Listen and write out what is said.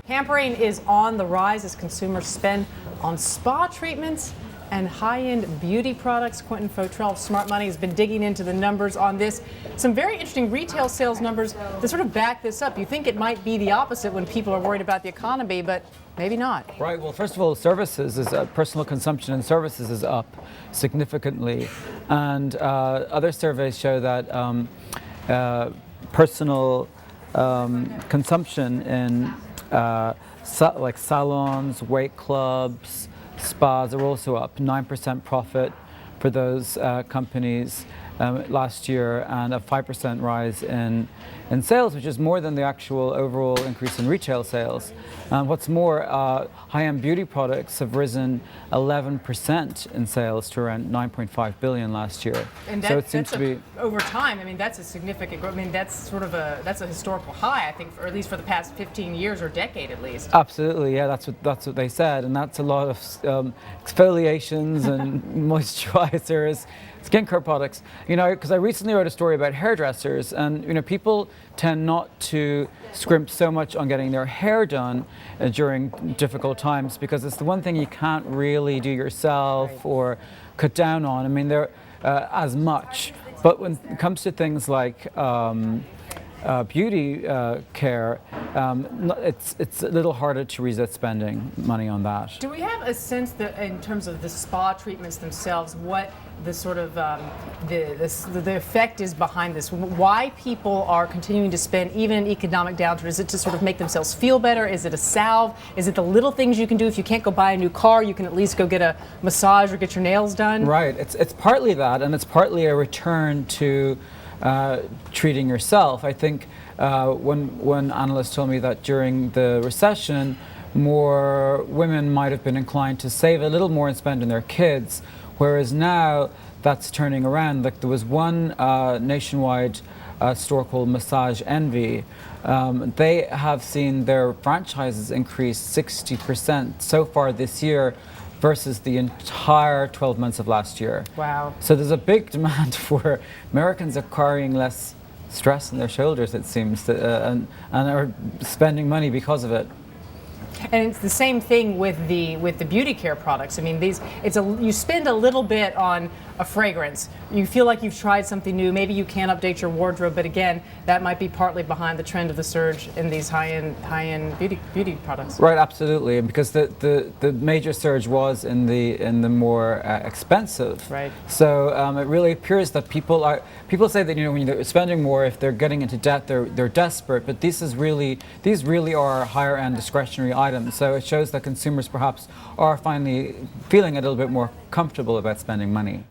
Pampering is on the rise as consumers spend on spa treatments and high-end beauty products. Quentin Fottrell of Smart Money has been digging into the numbers on this. Some very interesting retail sales numbers that sort of back this up. You think it might be the opposite when people are worried about the economy, but maybe not. Right. Well, first of all, personal consumption in services is up significantly, and other surveys show that personal consumption in like salons, weight clubs, spas are also up 9% profit for those companies last year, and a 5% rise in sales, which is more than the actual overall increase in retail sales. What's more, high-end beauty products have risen 11% in sales to around 9.5 billion last year. And so it seems to be over time. I mean, that's a significant growth. I mean, that's sort of a historical high, I think, or at least for the past 15 years or decade at least. Absolutely, yeah. That's what they said, and that's a lot of exfoliations and moisturizers, skincare products. You know, because I recently wrote a story about hairdressers, and you know, people tend not to scrimp so much on getting their hair done during difficult times, because it's the one thing you can't really do yourself or cut down on. I mean, they're as much. But when it comes to things like beauty care, it's a little harder to resist spending money on that. Do we have a sense that, in terms of the spa treatments themselves, what the sort of the effect is behind this? Why people are continuing to spend even in economic downturn? Is it to sort of make themselves feel better? Is it a salve? Is it the little things you can do? If you can't go buy a new car, you can at least go get a massage or get your nails done. Right. It's partly that, and it's partly a return to treating yourself. I think when analysts told me that during the recession, more women might have been inclined to save a little more and spend on their kids, whereas now that's turning around. Like, there was one nationwide store called Massage Envy. They have seen their franchises increase 60% so far this year versus the entire 12 months of last year. Wow. So there's a big demand for Americans are carrying less stress on their shoulders, it seems, and are spending money because of it. And it's the same thing with the beauty care products. I mean, you spend a little bit on a fragrance. You feel like you've tried something new. Maybe you can't update your wardrobe, but again, that might be partly behind the trend of the surge in these high-end beauty products. Right, absolutely, because the major surge was in the more expensive. Right. So it really appears that people say that, you know, when they're spending more, if they're getting into debt, they're desperate. But these really are higher-end discretionary items. So it shows that consumers perhaps are finally feeling a little bit more comfortable about spending money.